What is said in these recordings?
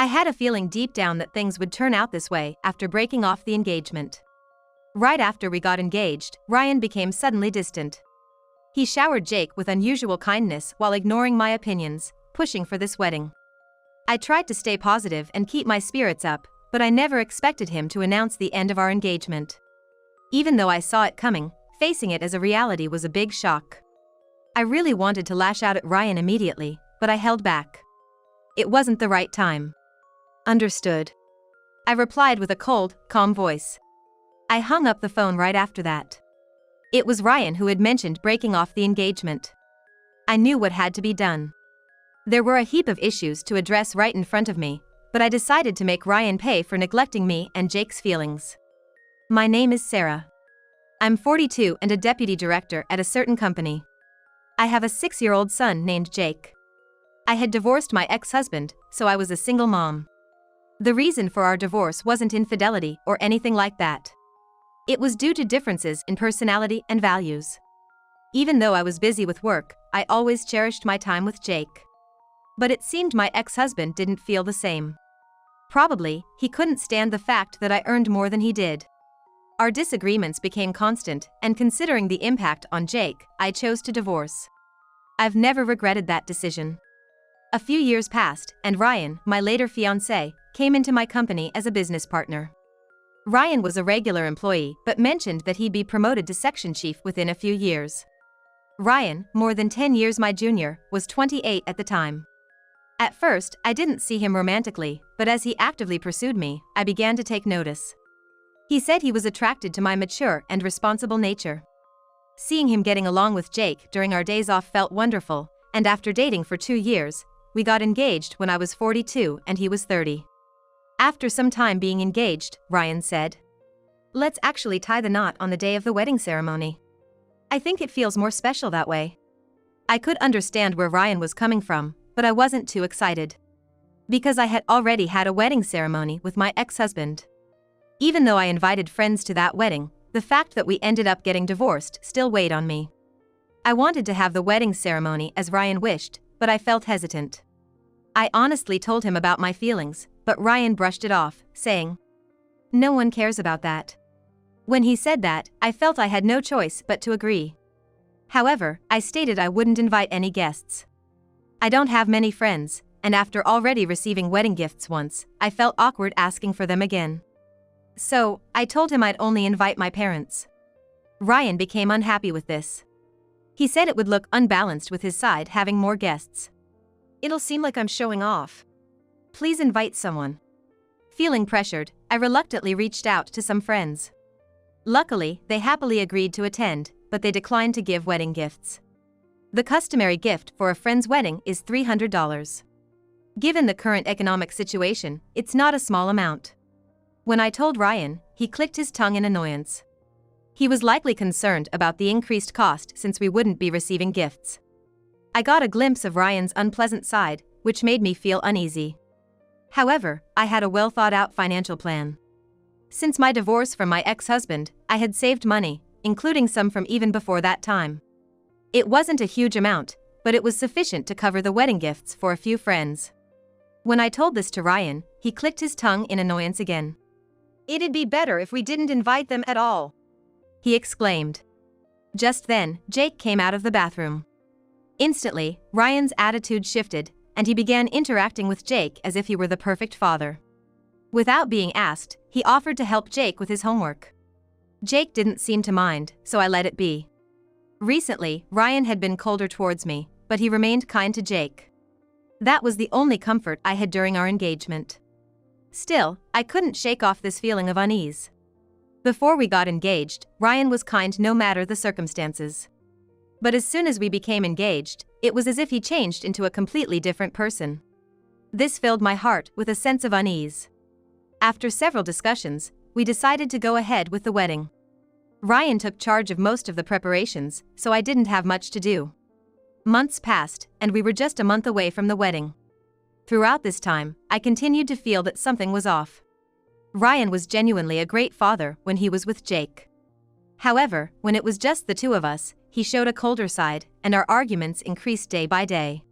I had a feeling deep down that things would turn out this way after breaking off the engagement. Right after we got engaged, Ryan became suddenly distant. He showered Jake with unusual kindness while ignoring my opinions, pushing for this wedding. I tried to stay positive and keep my spirits up, but I never expected him to announce the end of our engagement. Even though I saw it coming, facing it as a reality was a big shock. I really wanted to lash out at Ryan immediately, but I held back. It wasn't the right time. Understood. I replied with a cold, calm voice. I hung up the phone right after that. It was Ryan who had mentioned breaking off the engagement. I knew what had to be done. There were a heap of issues to address right in front of me, but I decided to make Ryan pay for neglecting me and Jake's feelings. My name is Sarah. I'm 42 and a deputy director at a certain company. I have a 6-year-old son named Jake. I had divorced my ex-husband, so I was a single mom. The reason for our divorce wasn't infidelity or anything like that. It was due to differences in personality and values. Even though I was busy with work, I always cherished my time with Jake. But it seemed my ex-husband didn't feel the same. Probably, he couldn't stand the fact that I earned more than he did. Our disagreements became constant, and considering the impact on Jake, I chose to divorce. I've never regretted that decision. A few years passed, and Ryan, my later fiance, came into my company as a business partner. Ryan was a regular employee but mentioned that he'd be promoted to section chief within a few years. Ryan, more than 10 years my junior, was 28 at the time. At first, I didn't see him romantically, but as he actively pursued me, I began to take notice. He said he was attracted to my mature and responsible nature. Seeing him getting along with Jake during our days off felt wonderful, and after dating for 2 years, we got engaged when I was 42 and he was 30. After some time being engaged, Ryan said, "Let's actually tie the knot on the day of the wedding ceremony. I think it feels more special that way." I could understand where Ryan was coming from, but I wasn't too excited. Because I had already had a wedding ceremony with my ex-husband. Even though I invited friends to that wedding, the fact that we ended up getting divorced still weighed on me. I wanted to have the wedding ceremony as Ryan wished, but I felt hesitant. I honestly told him about my feelings, but Ryan brushed it off, saying, "No one cares about that." When he said that, I felt I had no choice but to agree. However, I stated I wouldn't invite any guests. I don't have many friends, and after already receiving wedding gifts once, I felt awkward asking for them again. So, I told him I'd only invite my parents. Ryan became unhappy with this. He said it would look unbalanced with his side having more guests. "It'll seem like I'm showing off. Please invite someone." Feeling pressured, I reluctantly reached out to some friends. Luckily, they happily agreed to attend, but they declined to give wedding gifts. The customary gift for a friend's wedding is $300. Given the current economic situation, it's not a small amount. When I told Ryan, he clicked his tongue in annoyance. He was likely concerned about the increased cost since we wouldn't be receiving gifts. I got a glimpse of Ryan's unpleasant side, which made me feel uneasy. However, I had a well-thought-out financial plan. Since my divorce from my ex-husband, I had saved money, including some from even before that time. It wasn't a huge amount, but it was sufficient to cover the wedding gifts for a few friends. When I told this to Ryan, he clicked his tongue in annoyance again. "It'd be better if we didn't invite them at all," he exclaimed. Just then, Jake came out of the bathroom. Instantly, Ryan's attitude shifted, and he began interacting with Jake as if he were the perfect father. Without being asked, he offered to help Jake with his homework. Jake didn't seem to mind, so I let it be. Recently, Ryan had been colder towards me, but he remained kind to Jake. That was the only comfort I had during our engagement. Still, I couldn't shake off this feeling of unease. Before we got engaged, Ryan was kind no matter the circumstances. But as soon as we became engaged, it was as if he changed into a completely different person. This filled my heart with a sense of unease. After several discussions, we decided to go ahead with the wedding. Ryan took charge of most of the preparations, so I didn't have much to do. Months passed, and we were just a month away from the wedding. Throughout this time, I continued to feel that something was off. Ryan was genuinely a great father when he was with Jake. However, when it was just the two of us, he showed a colder side, and our arguments increased day by day.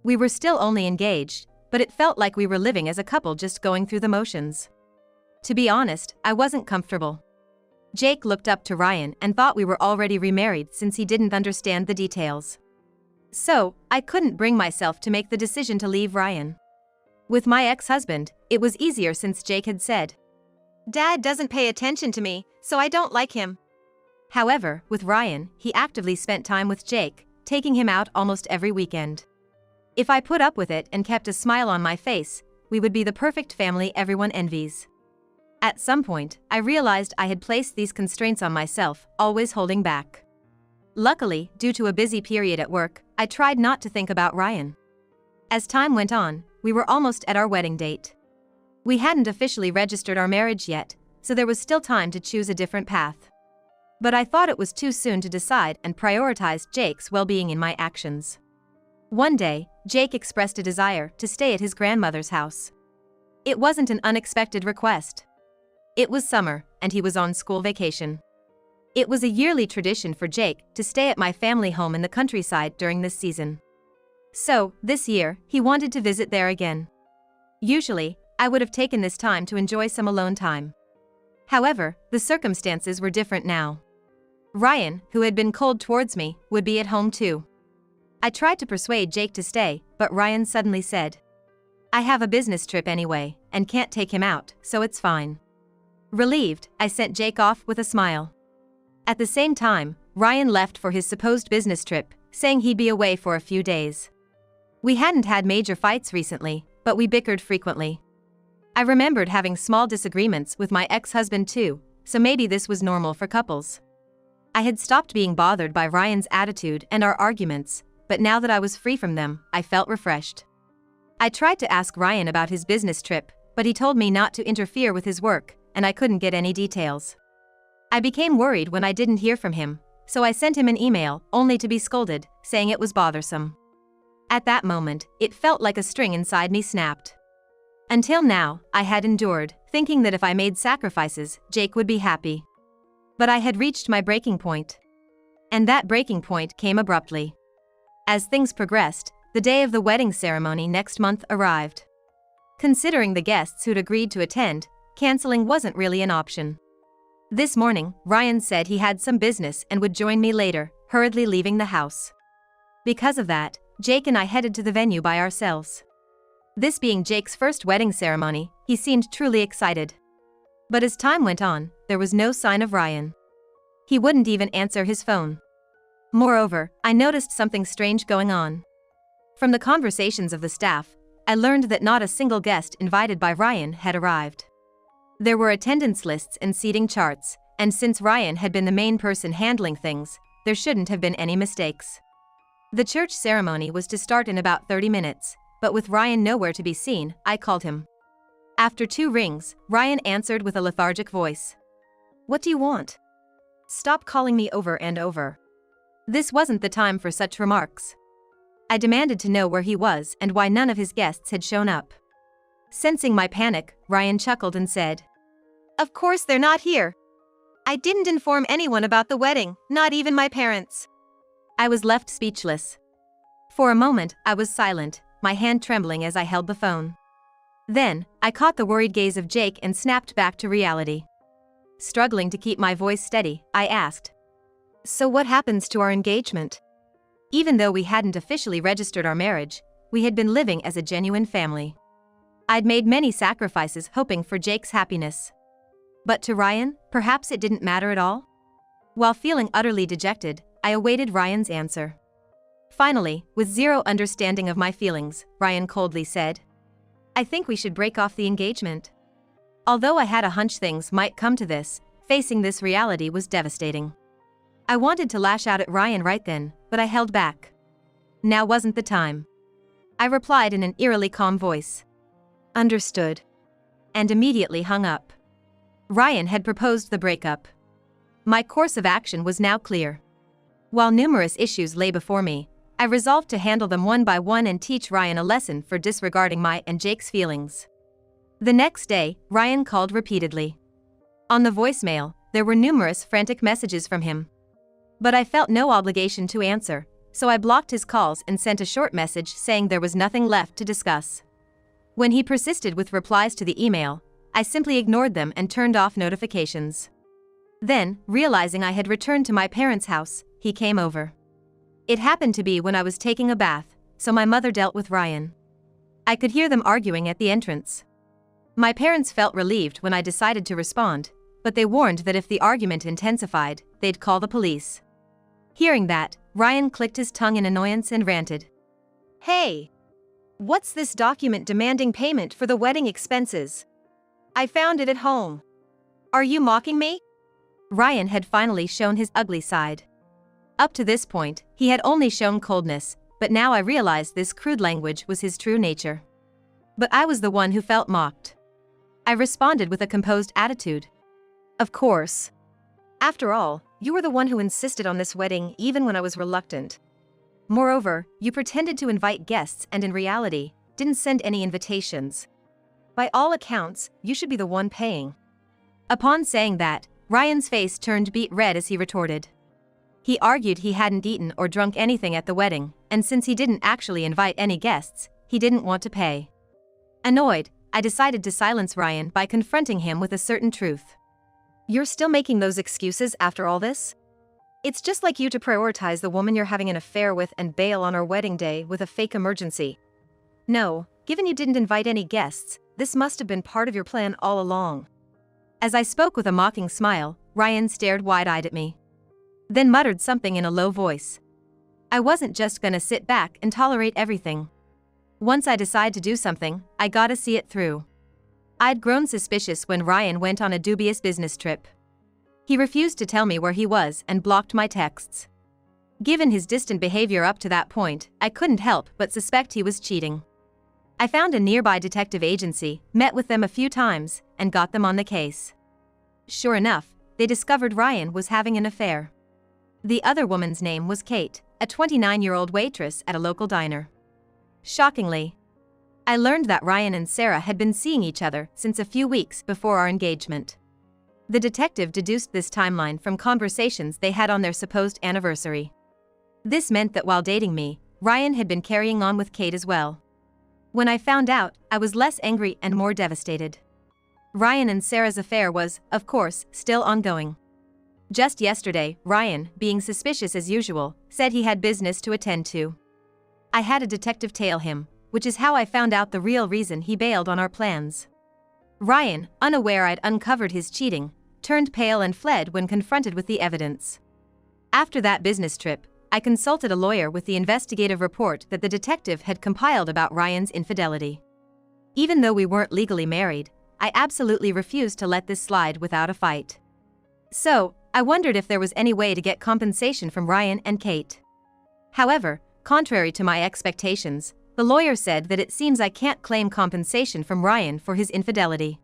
We were still only engaged, but it felt like we were living as a couple just going through the motions. To be honest, I wasn't comfortable. Jake looked up to Ryan and thought we were already remarried since he didn't understand the details. So, I couldn't bring myself to make the decision to leave Ryan. With my ex-husband, it was easier since Jake had said, "Dad doesn't pay attention to me, so I don't like him." However, with Ryan, he actively spent time with Jake, taking him out almost every weekend. If I put up with it and kept a smile on my face, we would be the perfect family everyone envies. At some point, I realized I had placed these constraints on myself, always holding back. Luckily, due to a busy period at work, I tried not to think about Ryan. As time went on, we were almost at our wedding date. We hadn't officially registered our marriage yet, so there was still time to choose a different path. But I thought it was too soon to decide and prioritized Jake's well-being in my actions. One day, Jake expressed a desire to stay at his grandmother's house. It wasn't an unexpected request. It was summer, and he was on school vacation. It was a yearly tradition for Jake to stay at my family home in the countryside during this season. So, this year, he wanted to visit there again. Usually, I would have taken this time to enjoy some alone time. However, the circumstances were different now. Ryan, who had been cold towards me, would be at home too. I tried to persuade Jake to stay, but Ryan suddenly said, "I have a business trip anyway, and can't take him out, so it's fine." Relieved, I sent Jake off with a smile. At the same time, Ryan left for his supposed business trip, saying he'd be away for a few days. We hadn't had major fights recently, but we bickered frequently. I remembered having small disagreements with my ex-husband too, so maybe this was normal for couples. I had stopped being bothered by Ryan's attitude and our arguments, but now that I was free from them, I felt refreshed. I tried to ask Ryan about his business trip, but he told me not to interfere with his work, and I couldn't get any details. I became worried when I didn't hear from him, so I sent him an email, only to be scolded, saying it was bothersome. At that moment, it felt like a string inside me snapped. Until now, I had endured, thinking that if I made sacrifices, Jake would be happy. But I had reached my breaking point. And that breaking point came abruptly. As things progressed, the day of the wedding ceremony next month arrived. Considering the guests who'd agreed to attend, canceling wasn't really an option. This morning, Ryan said he had some business and would join me later, hurriedly leaving the house. Because of that, Jake and I headed to the venue by ourselves. This being Jake's first wedding ceremony, he seemed truly excited. But as time went on, there was no sign of Ryan. He wouldn't even answer his phone. Moreover, I noticed something strange going on. From the conversations of the staff, I learned that not a single guest invited by Ryan had arrived. There were attendance lists and seating charts, and since Ryan had been the main person handling things, there shouldn't have been any mistakes. The church ceremony was to start in about 30 minutes, but with Ryan nowhere to be seen, I called him. After 2 rings, Ryan answered with a lethargic voice. "What do you want? Stop calling me over and over." This wasn't the time for such remarks. I demanded to know where he was and why none of his guests had shown up. Sensing my panic, Ryan chuckled and said, "Of course they're not here. I didn't inform anyone about the wedding, not even my parents." I was left speechless. For a moment, I was silent, my hand trembling as I held the phone. Then, I caught the worried gaze of Jake and snapped back to reality. Struggling to keep my voice steady, I asked, "So what happens to our engagement?" Even though we hadn't officially registered our marriage, we had been living as a genuine family. I'd made many sacrifices hoping for Jake's happiness. But to Ryan, perhaps it didn't matter at all? While feeling utterly dejected, I awaited Ryan's answer. Finally, with zero understanding of my feelings, Ryan coldly said, "I think we should break off the engagement." Although I had a hunch things might come to this, facing this reality was devastating. I wanted to lash out at Ryan right then, but I held back. Now wasn't the time. I replied in an eerily calm voice. "Understood." And immediately hung up. Ryan had proposed the breakup. My course of action was now clear. While numerous issues lay before me, I resolved to handle them one by one and teach Ryan a lesson for disregarding my and Jake's feelings. The next day, Ryan called repeatedly. On the voicemail, there were numerous frantic messages from him. But I felt no obligation to answer, so I blocked his calls and sent a short message saying there was nothing left to discuss. When he persisted with replies to the email, I simply ignored them and turned off notifications. Then, realizing I had returned to my parents' house, he came over. It happened to be when I was taking a bath, so my mother dealt with Ryan. I could hear them arguing at the entrance. My parents felt relieved when I decided to respond, but they warned that if the argument intensified, they'd call the police. Hearing that, Ryan clicked his tongue in annoyance and ranted. "Hey! What's this document demanding payment for the wedding expenses? I found it at home. Are you mocking me?" Ryan had finally shown his ugly side. Up to this point, he had only shown coldness, but now I realized this crude language was his true nature. But I was the one who felt mocked. I responded with a composed attitude. "Of course. After all, you were the one who insisted on this wedding even when I was reluctant. Moreover, you pretended to invite guests and in reality, didn't send any invitations. By all accounts, you should be the one paying." Upon saying that, Ryan's face turned beet red as he retorted. He argued he hadn't eaten or drunk anything at the wedding, and since he didn't actually invite any guests, he didn't want to pay. Annoyed, I decided to silence Ryan by confronting him with a certain truth. "You're still making those excuses after all this? It's just like you to prioritize the woman you're having an affair with and bail on our wedding day with a fake emergency. No, given you didn't invite any guests, this must have been part of your plan all along." As I spoke with a mocking smile, Ryan stared wide-eyed at me. Then muttered something in a low voice. I wasn't just gonna sit back and tolerate everything. Once I decide to do something, I gotta see it through. I'd grown suspicious when Ryan went on a dubious business trip. He refused to tell me where he was and blocked my texts. Given his distant behavior up to that point, I couldn't help but suspect he was cheating. I found a nearby detective agency, met with them a few times, and got them on the case. Sure enough, they discovered Ryan was having an affair. The other woman's name was Kate, a 29-year-old waitress at a local diner. Shockingly, I learned that Ryan and Sarah had been seeing each other since a few weeks before our engagement. The detective deduced this timeline from conversations they had on their supposed anniversary. This meant that while dating me, Ryan had been carrying on with Kate as well. When I found out, I was less angry and more devastated. Ryan and Sarah's affair was, of course, still ongoing. Just yesterday, Ryan, being suspicious as usual, said he had business to attend to. I had a detective tail him, which is how I found out the real reason he bailed on our plans. Ryan, unaware I'd uncovered his cheating, turned pale and fled when confronted with the evidence. After that business trip, I consulted a lawyer with the investigative report that the detective had compiled about Ryan's infidelity. Even though we weren't legally married, I absolutely refused to let this slide without a fight. So, I wondered if there was any way to get compensation from Ryan and Kate. However, contrary to my expectations, the lawyer said that it seems I can't claim compensation from Ryan for his infidelity.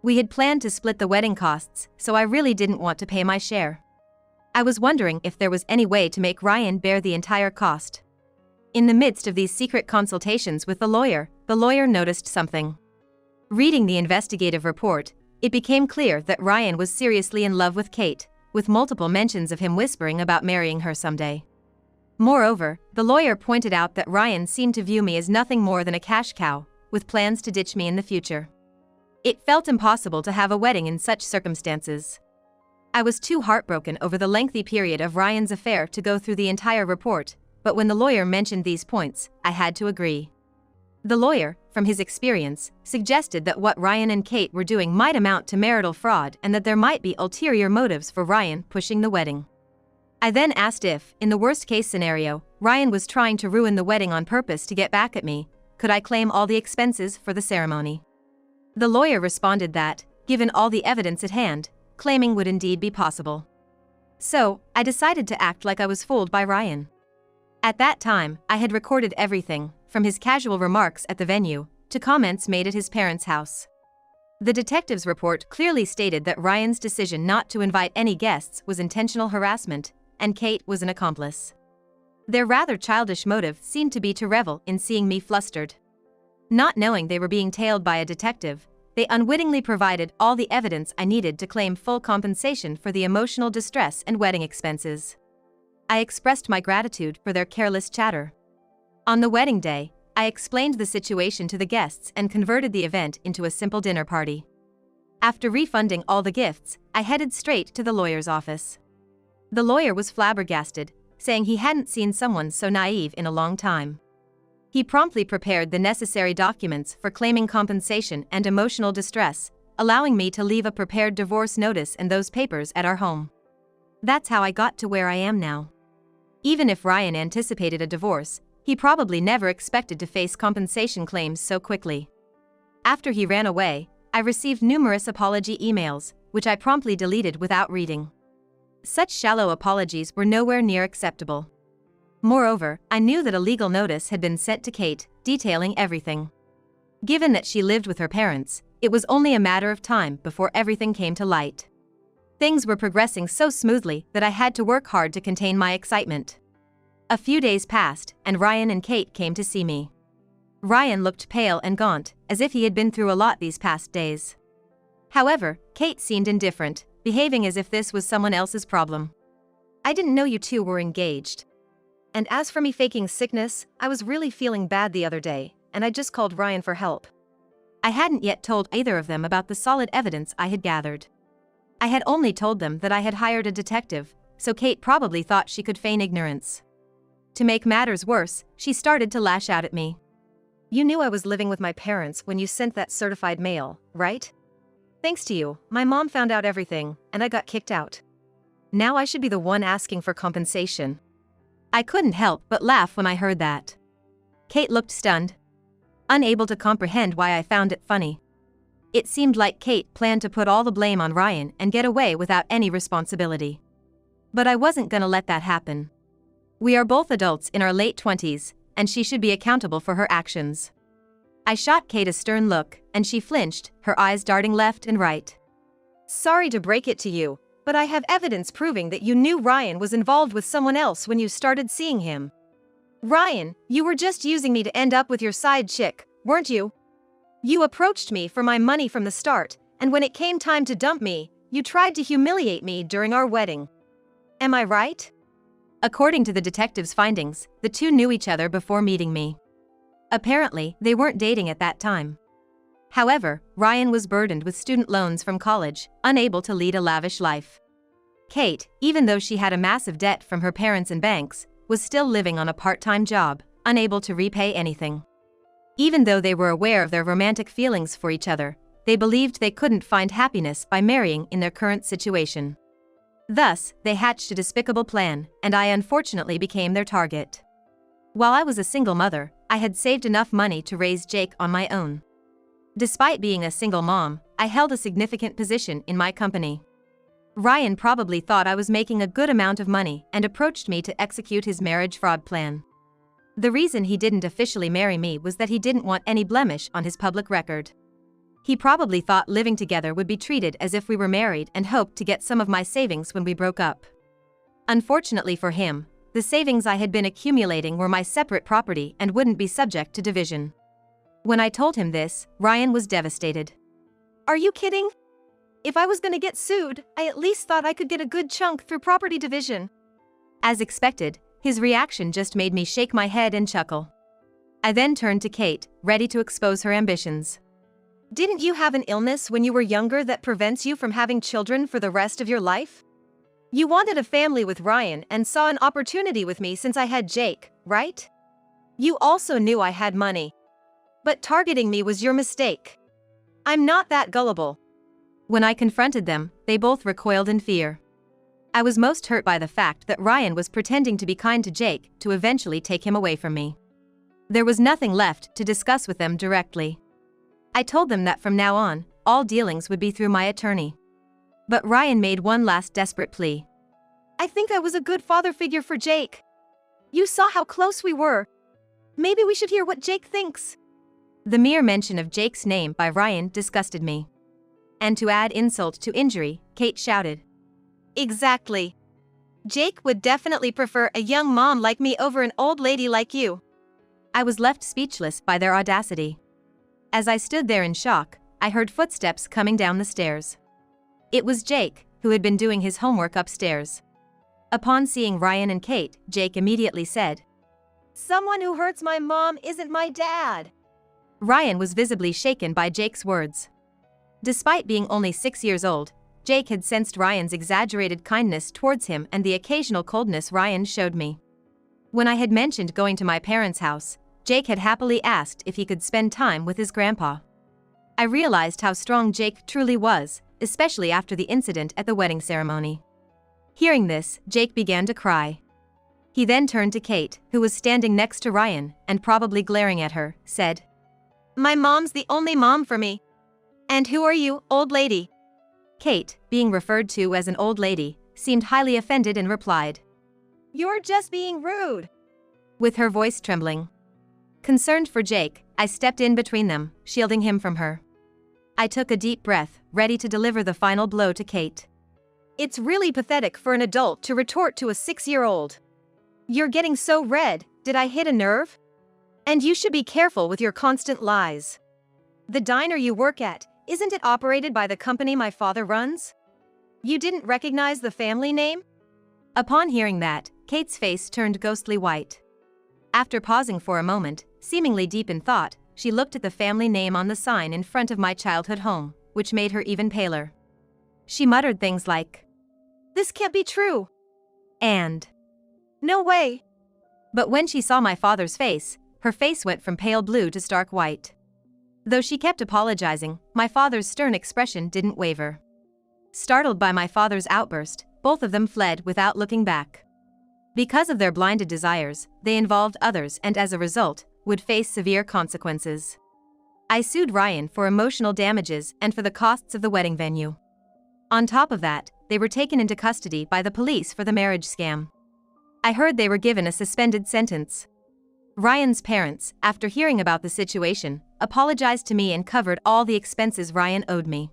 We had planned to split the wedding costs, so I really didn't want to pay my share. I was wondering if there was any way to make Ryan bear the entire cost. In the midst of these secret consultations with the lawyer noticed something. Reading the investigative report, it became clear that Ryan was seriously in love with Kate, with multiple mentions of him whispering about marrying her someday. Moreover, the lawyer pointed out that Ryan seemed to view me as nothing more than a cash cow, with plans to ditch me in the future. It felt impossible to have a wedding in such circumstances. I was too heartbroken over the lengthy period of Ryan's affair to go through the entire report, but when the lawyer mentioned these points, I had to agree. The lawyer, from his experience, suggested that what Ryan and Kate were doing might amount to marital fraud and that there might be ulterior motives for Ryan pushing the wedding. I then asked if, in the worst-case scenario, Ryan was trying to ruin the wedding on purpose to get back at me, could I claim all the expenses for the ceremony? The lawyer responded that, given all the evidence at hand, claiming would indeed be possible. So, I decided to act like I was fooled by Ryan. At that time, I had recorded everything, from his casual remarks at the venue, to comments made at his parents' house. The detective's report clearly stated that Ryan's decision not to invite any guests was intentional harassment, and Kate was an accomplice. Their rather childish motive seemed to be to revel in seeing me flustered. Not knowing they were being tailed by a detective, they unwittingly provided all the evidence I needed to claim full compensation for the emotional distress and wedding expenses. I expressed my gratitude for their careless chatter. On the wedding day, I explained the situation to the guests and converted the event into a simple dinner party. After refunding all the gifts, I headed straight to the lawyer's office. The lawyer was flabbergasted, saying he hadn't seen someone so naive in a long time. He promptly prepared the necessary documents for claiming compensation and emotional distress, allowing me to leave a prepared divorce notice and those papers at our home. That's how I got to where I am now. Even if Ryan anticipated a divorce, he probably never expected to face compensation claims so quickly. After he ran away, I received numerous apology emails, which I promptly deleted without reading. Such shallow apologies were nowhere near acceptable. Moreover, I knew that a legal notice had been sent to Kate, detailing everything. Given that she lived with her parents, it was only a matter of time before everything came to light. Things were progressing so smoothly that I had to work hard to contain my excitement. A few days passed, and Ryan and Kate came to see me. Ryan looked pale and gaunt, as if he had been through a lot these past days. However, Kate seemed indifferent, behaving as if this was someone else's problem. "I didn't know you two were engaged. And as for me faking sickness, I was really feeling bad the other day, and I just called Ryan for help." I hadn't yet told either of them about the solid evidence I had gathered. I had only told them that I had hired a detective, so Kate probably thought she could feign ignorance. To make matters worse, she started to lash out at me. "You knew I was living with my parents when you sent that certified mail, right? Thanks to you, my mom found out everything, and I got kicked out. Now I should be the one asking for compensation." I couldn't help but laugh when I heard that. Kate looked stunned, unable to comprehend why I found it funny. It seemed like Kate planned to put all the blame on Ryan and get away without any responsibility. But I wasn't gonna let that happen. We are both adults in our late 20s, and she should be accountable for her actions. I shot Kate a stern look, and she flinched, her eyes darting left and right. "Sorry to break it to you, but I have evidence proving that you knew Ryan was involved with someone else when you started seeing him. Ryan, you were just using me to end up with your side chick, weren't you? You approached me for my money from the start, and when it came time to dump me, you tried to humiliate me during our wedding. Am I right?" According to the detective's findings, the two knew each other before meeting me. Apparently, they weren't dating at that time. However, Ryan was burdened with student loans from college, unable to lead a lavish life. Kate, even though she had a massive debt from her parents and banks, was still living on a part-time job, unable to repay anything. Even though they were aware of their romantic feelings for each other, they believed they couldn't find happiness by marrying in their current situation. Thus, they hatched a despicable plan, and I unfortunately became their target. While I was a single mother, I had saved enough money to raise Jake on my own. Despite being a single mom, I held a significant position in my company. Ryan probably thought I was making a good amount of money and approached me to execute his marriage fraud plan. The reason he didn't officially marry me was that he didn't want any blemish on his public record. He probably thought living together would be treated as if we were married and hoped to get some of my savings when we broke up. Unfortunately for him, the savings I had been accumulating were my separate property and wouldn't be subject to division. When I told him this, Ryan was devastated. "Are you kidding? If I was gonna get sued, I at least thought I could get a good chunk through property division." As expected, his reaction just made me shake my head and chuckle. I then turned to Kate, ready to expose her ambitions. "Didn't you have an illness when you were younger that prevents you from having children for the rest of your life? You wanted a family with Ryan and saw an opportunity with me since I had Jake, right? You also knew I had money. But targeting me was your mistake. I'm not that gullible." When I confronted them, they both recoiled in fear. I was most hurt by the fact that Ryan was pretending to be kind to Jake to eventually take him away from me. There was nothing left to discuss with them directly. I told them that from now on, all dealings would be through my attorney. But Ryan made one last desperate plea. "I think I was a good father figure for Jake. You saw how close we were. Maybe we should hear what Jake thinks." The mere mention of Jake's name by Ryan disgusted me. And to add insult to injury, Kate shouted, "Exactly. Jake would definitely prefer a young mom like me over an old lady like you." I was left speechless by their audacity. As I stood there in shock, I heard footsteps coming down the stairs. It was Jake, who had been doing his homework upstairs. Upon seeing Ryan and Kate, Jake immediately said, Someone who hurts my mom isn't my dad. Ryan was visibly shaken by Jake's words. Despite being only 6 years old, Jake had sensed Ryan's exaggerated kindness towards him and the occasional coldness Ryan showed me. When I had mentioned going to my parents' house, Jake had happily asked if he could spend time with his grandpa. I realized how strong Jake truly was, especially after the incident at the wedding ceremony. Hearing this, Jake began to cry. He then turned to Kate, who was standing next to Ryan, and probably glaring at her, said, My mom's the only mom for me. And who are you, old lady? Kate, being referred to as an old lady, seemed highly offended and replied, You're just being rude. With her voice trembling. Concerned for Jake, I stepped in between them, shielding him from her. I took a deep breath, ready to deliver the final blow to Kate. It's really pathetic for an adult to retort to a 6-year-old. You're getting so red, did I hit a nerve? And you should be careful with your constant lies. The diner you work at, isn't it operated by the company my father runs? You didn't recognize the family name? Upon hearing that, Kate's face turned ghostly white. After pausing for a moment, seemingly deep in thought, she looked at the family name on the sign in front of my childhood home, which made her even paler. She muttered things like, This can't be true. And, No way. But when she saw my father's face, her face went from pale blue to stark white. Though she kept apologizing, my father's stern expression didn't waver. Startled by my father's outburst, both of them fled without looking back. Because of their blinded desires, they involved others and as a result, would face severe consequences. I sued Ryan for emotional damages and for the costs of the wedding venue. On top of that, they were taken into custody by the police for the marriage scam. I heard they were given a suspended sentence. Ryan's parents, after hearing about the situation, apologized to me and covered all the expenses Ryan owed me.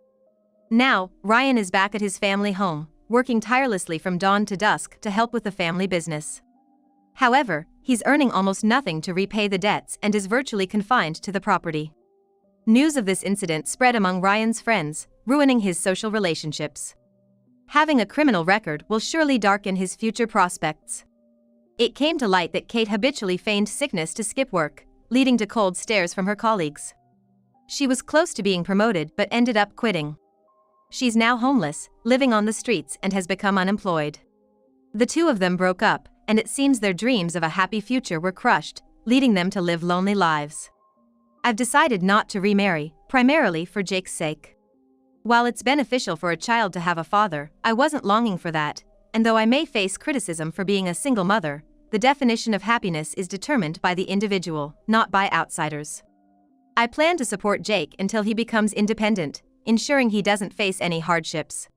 Now, Ryan is back at his family home, working tirelessly from dawn to dusk to help with the family business. However, he's earning almost nothing to repay the debts and is virtually confined to the property. News of this incident spread among Ryan's friends, ruining his social relationships. Having a criminal record will surely darken his future prospects. It came to light that Kate habitually feigned sickness to skip work, leading to cold stares from her colleagues. She was close to being promoted but ended up quitting. She's now homeless, living on the streets and has become unemployed. The two of them broke up, and it seems their dreams of a happy future were crushed, leading them to live lonely lives. I've decided not to remarry, primarily for Jake's sake. While it's beneficial for a child to have a father, I wasn't longing for that, and though I may face criticism for being a single mother, the definition of happiness is determined by the individual, not by outsiders. I plan to support Jake until he becomes independent, ensuring he doesn't face any hardships.